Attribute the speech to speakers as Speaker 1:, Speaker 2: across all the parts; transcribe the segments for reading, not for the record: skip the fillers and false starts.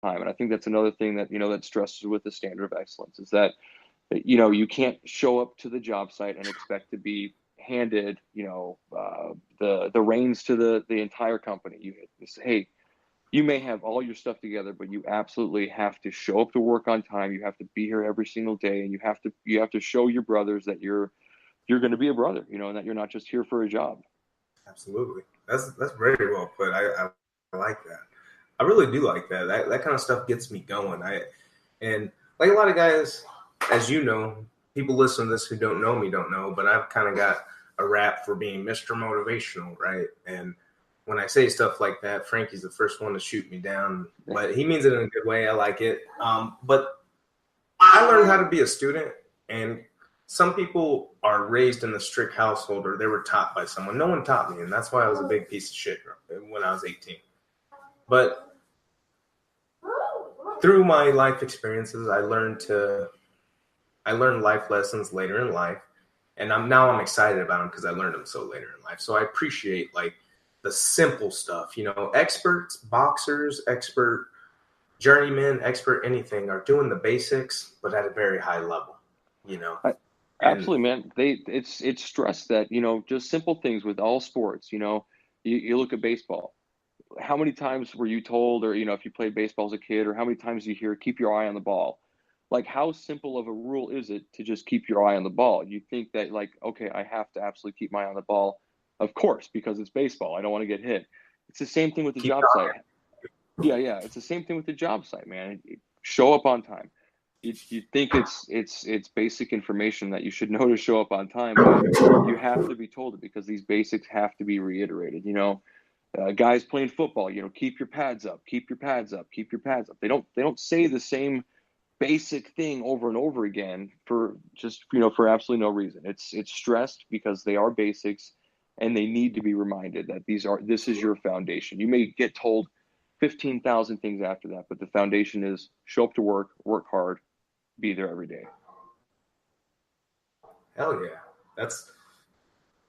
Speaker 1: time. And I think that's another thing that, that stresses with the standard of excellence is that, you can't show up to the job site and expect to be handed, the reins to the entire company. You say, hey, you may have all your stuff together, but you absolutely have to show up to work on time. You have to be here every single day, and you have to show your brothers that you're going to be a brother, and that you're not just here for a job.
Speaker 2: Absolutely. That's very well put. I like that. I really do like that. That kind of stuff gets me going. And like a lot of guys, as you know, people listen to this who don't know me don't know, but I've kind of got a rap for being Mr. Motivational, right? And when I say stuff like that, Frankie's the first one to shoot me down, but he means it in a good way. I like it. But I learned how to be a student, and some people are raised in a strict household or they were taught by someone. No one taught me, and that's why I was a big piece of shit when I was 18. But through my life experiences, I learned life lessons later in life, and I'm excited about them because I learned them so later in life. So I appreciate like the simple stuff. Experts, boxers, expert journeymen, expert anything are doing the basics, but at a very high level. And
Speaker 1: Absolutely, man. It's stress that, just simple things with all sports. You look at baseball. How many times were you told, or if you played baseball as a kid, or how many times do you hear keep your eye on the ball? Like, how simple of a rule is it to just keep your eye on the ball? You think that, like, okay, I have to absolutely keep my eye on the ball, of course, because it's baseball. I don't want to get hit. It's the same thing with the
Speaker 2: keep
Speaker 1: job site.
Speaker 2: talking.
Speaker 1: Yeah. It's the same thing with the job site, man. Show up on time. You think it's basic information that you should know to show up on time, but you have to be told it because these basics have to be reiterated. Guys playing football, keep your pads up, keep your pads up, keep your pads up. They don't say the same basic thing over and over again for just for absolutely no reason. It's stressed because they are basics, and they need to be reminded that this is your foundation. You may get told 15,000 things after that, but the foundation is show up to work hard, be there every day.
Speaker 2: Hell yeah.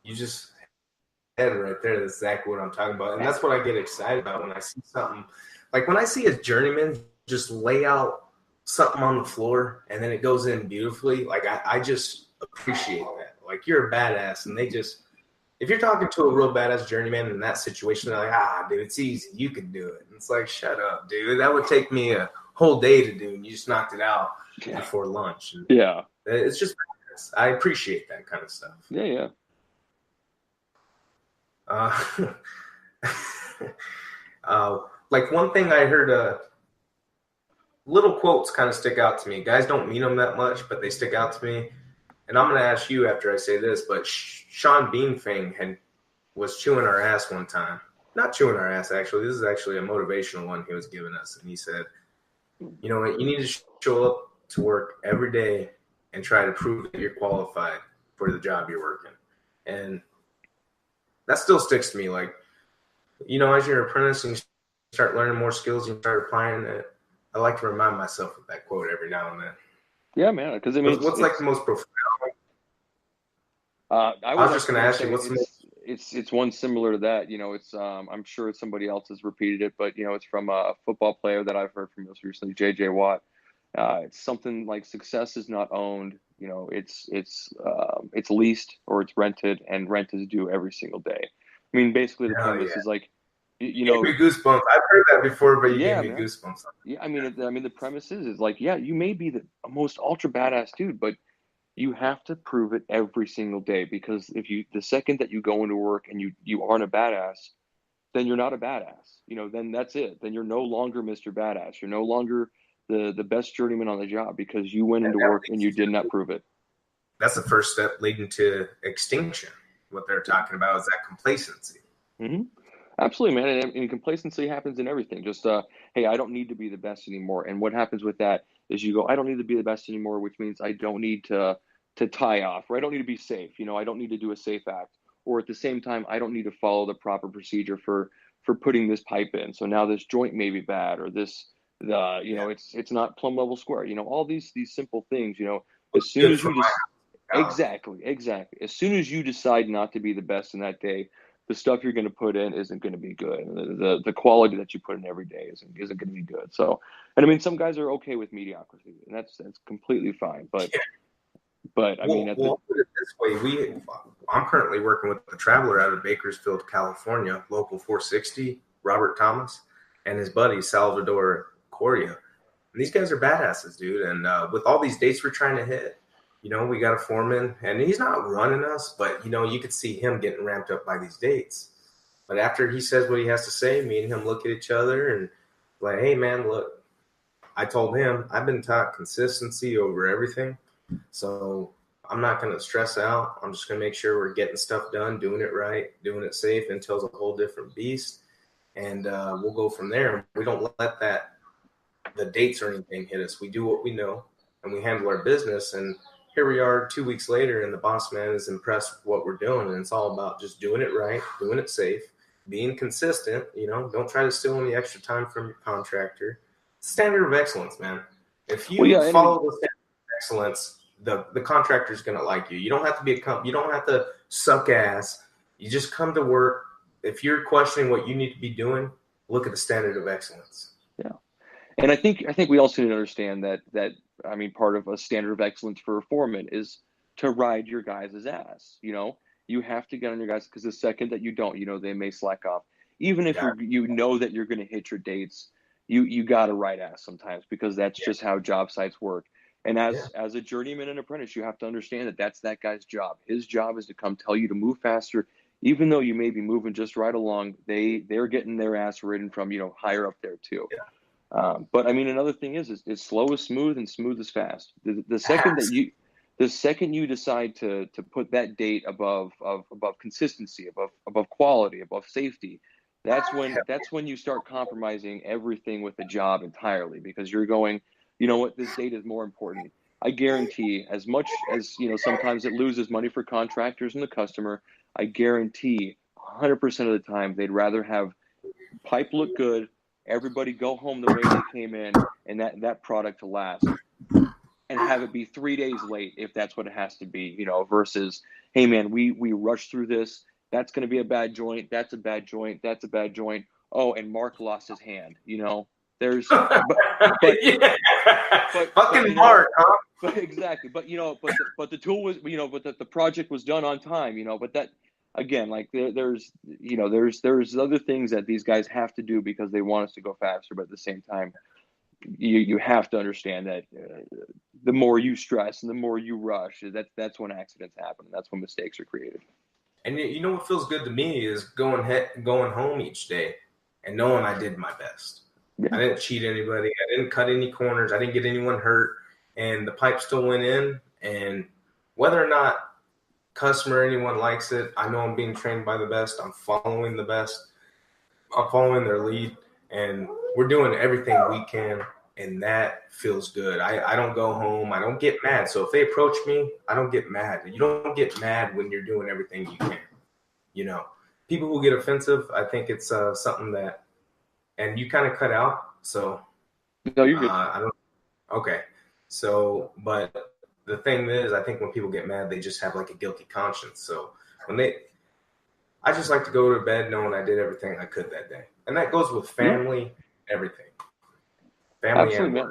Speaker 2: You just had it right there. That's exactly what I'm talking about. And that's what I get excited about when I see something. Like when I see a journeyman just lay out something on the floor and then it goes in beautifully, like I just appreciate that. Like you're a badass, and if you're talking to a real badass journeyman in that situation, they're like, dude, it's easy. You can do it. And it's like, shut up, dude. That would take me a whole day to do, and you just knocked it out before lunch. And
Speaker 1: Yeah.
Speaker 2: it's just badass. I appreciate that kind of stuff.
Speaker 1: Yeah.
Speaker 2: Like one thing I heard, little quotes kind of stick out to me. Guys don't mean them that much, but they stick out to me. And I'm going to ask you after I say this, but Sean Beanfang was chewing our ass one time. Not chewing our ass, actually. This is actually a motivational one he was giving us. And he said, you know what, you need to show up to work every day and try to prove that you're qualified for the job you're working. And that still sticks to me. Like, as you're an apprentice and you start learning more skills and you start applying it, I like to remind myself of that quote every now and then.
Speaker 1: Yeah, man. Because
Speaker 2: what's like the most profound?
Speaker 1: I
Speaker 2: was just going to ask you, what's the most?
Speaker 1: It's one similar to that. I'm sure somebody else has repeated it, but it's from a football player that I've heard from most recently, J.J. Watt. It's something like success is not owned. It's leased or it's rented, and rent is due every single day. I mean, basically the premise is like,
Speaker 2: you gave me goosebumps. I've heard that before, but you gave me goosebumps.
Speaker 1: Yeah, I mean, the premise is like, yeah, you may be the most ultra badass dude, but you have to prove it every single day, because the second that you go into work and you aren't a badass, then you're not a badass. Then that's it. Then you're no longer Mr. Badass. You're no longer the best journeyman on the job because you went into work and you did not prove it.
Speaker 2: That's the first step leading to extinction. What they're talking about is that complacency.
Speaker 1: Mm-hmm. Absolutely, man. And complacency happens in everything. Just, hey, I don't need to be the best anymore. And what happens with that is you go, I don't need to be the best anymore, which means I don't need to tie off, or I don't need to be safe. I don't need to do a safe act. Or at the same time, I don't need to follow the proper procedure for putting this pipe in. So now this joint may be bad, or it's not plumb level square. All these simple things. As soon as you just exactly. As soon as you decide not to be the best in that day, the stuff you're going to put in isn't going to be good. The quality that you put in every day isn't going to be good. So, and I mean, some guys are okay with mediocrity, and that's completely fine. But I mean,
Speaker 2: We'll put it this way: I'm currently working with the Traveler out of Bakersfield, California, local 460, Robert Thomas, and his buddy Salvador Coria. And these guys are badasses, dude. And with all these dates we're trying to hit, we got a foreman, and he's not running us, but you could see him getting ramped up by these dates. But after he says what he has to say, me and him look at each other and like, hey man, look, I told him I've been taught consistency over everything. So I'm not going to stress out. I'm just going to make sure we're getting stuff done, doing it right, doing it safe until it's a whole different beast. And we'll go from there. We don't let the dates or anything hit us. We do what we know and we handle our business. And here we are 2 weeks later and the boss man is impressed with what we're doing. And it's all about just doing it right, doing it safe, being consistent. Don't try to steal any extra time from your contractor. Standard of excellence, man. If you follow the standard of excellence, the contractor is going to like you. You don't have to be you don't have to suck ass. You just come to work. If you're questioning what you need to be doing, look at the standard of excellence.
Speaker 1: Yeah. And I think we also need to understand that I mean, part of a standard of excellence for a foreman is to ride your guys' ass. You have to get on your guys, because the second that you don't, they may slack off. Even if you know that you're going to hit your dates, you got to ride ass sometimes, because that's just how job sites work. And as a journeyman and apprentice, you have to understand that that's that guy's job. His job is to come tell you to move faster, even though you may be moving just right along. They're getting their ass ridden from higher up there too. Yeah. But I mean, another thing is slow is smooth and smooth is fast. The second you decide to put that date above consistency, above quality, above safety, that's when you start compromising everything with the job entirely, because you're going, you know what, this date is more important. I guarantee, as much as sometimes it loses money for contractors and the customer, I guarantee 100% of the time they'd rather have pipe look good, everybody go home the way they came in, and that product to last, and have it be 3 days late if that's what it has to be, versus, hey man, we rushed through this. That's going to be a bad joint. That's a bad joint. That's a bad joint. Oh, and Mark lost his hand. There's, but
Speaker 2: fucking Mark, huh?
Speaker 1: But exactly. But but the tool was, but the project was done on time. But that, again, like there's other things that these guys have to do because they want us to go faster. But at the same time, you have to understand that the more you stress and the more you rush, that's when accidents happen. That's when mistakes are created.
Speaker 2: And what feels good to me is going home each day and knowing I did my best. Yeah. I didn't cheat anybody. I didn't cut any corners. I didn't get anyone hurt. And the pipe still went in. And whether or not customer or anyone likes it, I know I'm being trained by the best. I'm following the best. I'm following their lead. And we're doing everything we can. And that feels good. I don't go home. I don't get mad. So if they approach me, I don't get mad. You don't get mad when you're doing everything you can. People who get offensive, I think it's something that, and you kind of cut out. So
Speaker 1: no, you're good.
Speaker 2: I don't. Okay. So, but the thing is, I think when people get mad, they just have like a guilty conscience. So I just like to go to bed knowing I did everything I could that day, and that goes with family, everything. Family. Absolutely.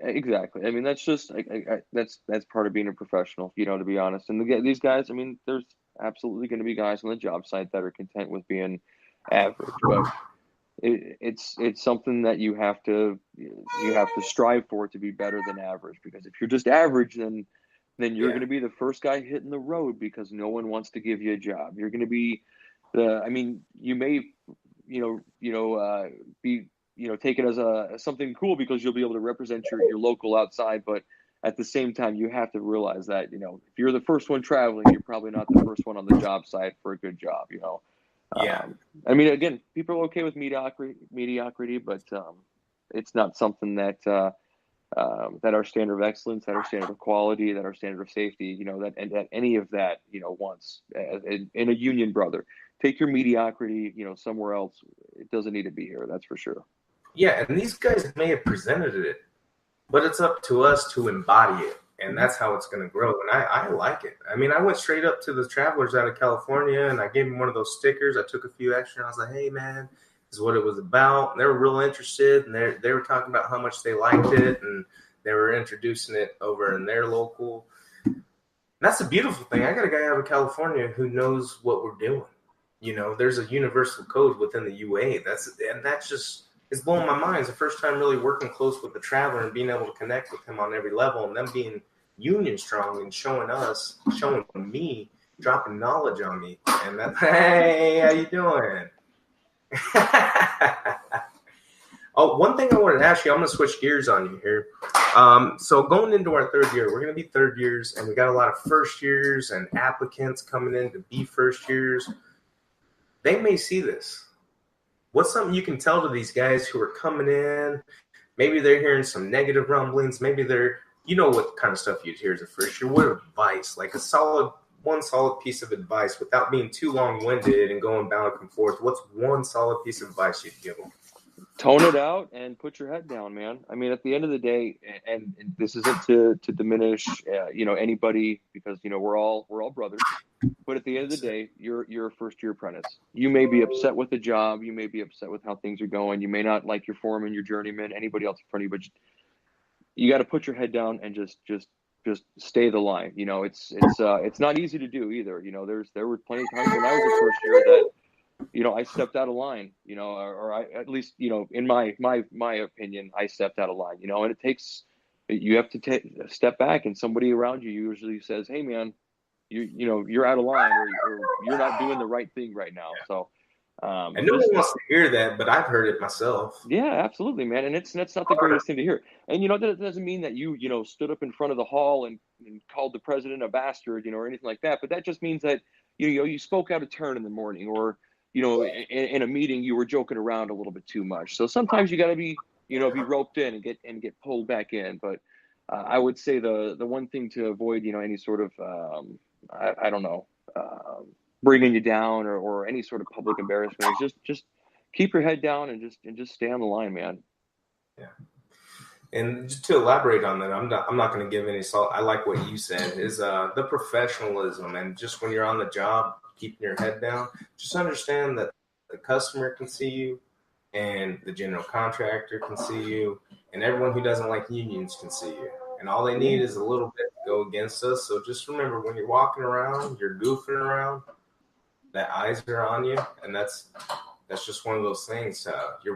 Speaker 1: And exactly. I mean, that's just that's part of being a professional, to be honest. And these guys, I mean, there's absolutely going to be guys on the job site that are content with being average, but it's something that you have to strive for, to be better than average. Because if you're just average, then you're going to be the first guy hitting the road because no one wants to give you a job. You're going to be you may be take it as something cool because you'll be able to represent your local outside, but at the same time you have to realize that if you're the first one traveling, you're probably not the first one on the job site for a good job.
Speaker 2: Yeah.
Speaker 1: I mean, again, people are okay with mediocrity, but it's not something that our standard of excellence, that our standard of quality, that our standard of safety, that any of that wants in a union brother. Take your mediocrity somewhere else. It doesn't need to be here, that's for sure.
Speaker 2: Yeah, and these guys may have presented it, but it's up to us to embody it And that's how it's going to grow. And I like it. I mean, I went straight up to the travelers out of California and I gave them one of those stickers. I took a few extra and I was like, hey, man, this is what it was about. And they were real interested. And they were talking about how much they liked it. And they were introducing it over in their local. And that's a beautiful thing. I got a guy out of California who knows what we're doing. You know, there's a universal code within the UA. That's just, it's blowing my mind. It's the first time really working close with the traveler and being able to connect with him on every level and them being union strong and showing me, dropping knowledge on me. And that, hey, how you doing? Oh, one thing I wanted to ask you, I'm going to switch gears on you here. So going into our third year, we're going to be third years, and we got a lot of first years and applicants coming in to be first years. They may see this. What's something you can tell to these guys who are coming in? Maybe they're hearing some negative rumblings. Maybe they're, you know what kind of stuff you'd hear as a first year. What advice, like one solid piece of advice without being too long-winded and going back and forth. What's one solid piece of advice you'd give them?
Speaker 1: Tone it out and put your head down, man. I mean, at the end of the day, and this isn't to diminish, anybody, because, we're all brothers. But at the end of the day, you're a first-year apprentice. You may be upset with the job. You may be upset with how things are going. You may not like your foreman, your journeyman, anybody else in front of you. But you got to put your head down and just stay the line. It's not easy to do either. There were plenty of times when I was a first year that, I stepped out of line, or I, at least, in my opinion, I stepped out of line, and you have to take a step back, and somebody around you usually says, hey man, you're out of line, or you're not doing the right thing right now. So,
Speaker 2: and no one wants to hear that, but I've heard it myself.
Speaker 1: Yeah, absolutely, man. And that's not the greatest thing to hear. And, that doesn't mean that you stood up in front of the hall and called the president a bastard, or anything like that. But that just means that, you spoke out of turn in the morning, or, in a meeting, you were joking around a little bit too much. So sometimes you got to be roped in and get pulled back in. But I would say the one thing to avoid, any sort of, I don't know, bringing you down or any sort of public embarrassment is just keep your head down and just stay on the line, man.
Speaker 2: Yeah. And just to elaborate on that, I'm not going to give any salt. I like what you said is the professionalism, and just when you're on the job, keeping your head down, just understand that the customer can see you and the general contractor can see you and everyone who doesn't like unions can see you. And all they need is a little bit to go against us. So just remember, when you're walking around, you're goofing around, that eyes are on you. And that's just one of those things. You're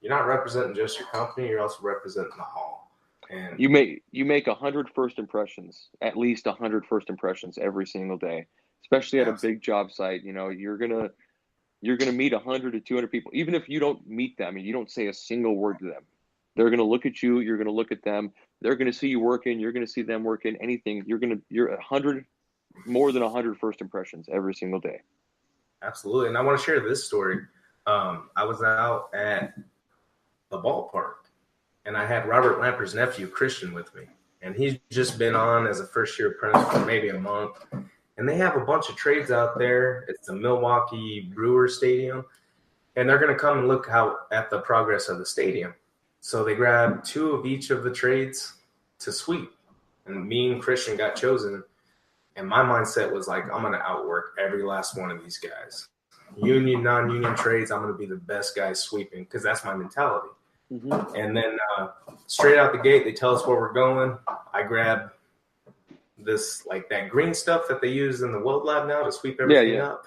Speaker 2: not representing just your company, you're also representing the hall. And
Speaker 1: you make 100 first impressions, at least 100 first impressions every single day, especially at a big job site. You're gonna meet 100 to 200 people, even if you don't meet them and you don't say a single word to them. They're gonna look at you. You're gonna look at them. They're gonna see you working. You're gonna see them working. Anything. You're 100, more than 100 first impressions every single day.
Speaker 2: Absolutely. And I want to share this story. I was out at the ballpark, and I had Robert Lamper's nephew, Christian, with me. And he's just been on as a first-year apprentice for maybe a month. And they have a bunch of trades out there. It's the Milwaukee Brewers Stadium. And they're going to come and look at the progress of the stadium. So they grabbed 2 of each of the trades to sweep. And me and Christian got chosen. And my mindset was like, I'm going to outwork every last one of these guys. Union, non-union trades, I'm going to be the best guy sweeping, because that's my mentality. Mm-hmm. And then straight out the gate, they tell us where we're going. I grab this, like that green stuff that they use in the weld lab now to sweep everything up.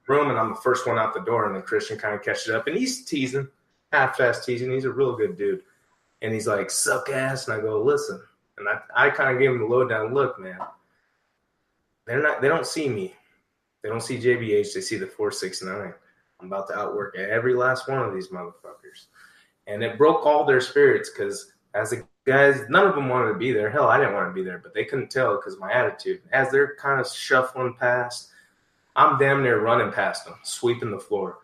Speaker 2: Room, and I'm the first one out the door, and then Christian kind of catches up, and he's teasing, half-fast teasing. He's a real good dude. And he's like, suck ass. And I go, listen. And I kind of gave him the lowdown look, man. They don't see me. They don't see JBH. They see the 469. I'm about to outwork every last one of these motherfuckers. And it broke all their spirits, because as the guys, none of them wanted to be there. Hell, I didn't want to be there, but they couldn't tell because of my attitude. As they're kind of shuffling past, I'm damn near running past them, sweeping the floor.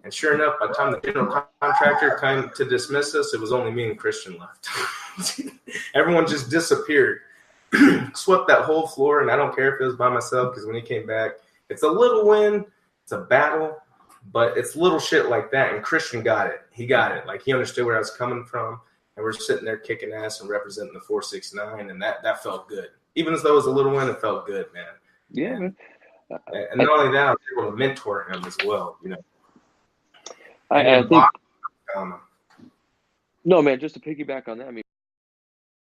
Speaker 2: And sure enough, by the time the general contractor came to dismiss us, it was only me and Christian left. Everyone just disappeared. Swept that whole floor, and I don't care if it was by myself, because when he came back, it's a little win, it's a battle, but it's little shit like that. And Christian got it. He got it. Like, he understood where I was coming from. and we're sitting there kicking ass and representing the 469, and that felt good. Even as though it was a little one, it felt good, man.
Speaker 1: Yeah,
Speaker 2: and,
Speaker 1: man.
Speaker 2: And not only that, I was able to mentor him as well.
Speaker 1: I think. No, man. Just to piggyback on that, I mean.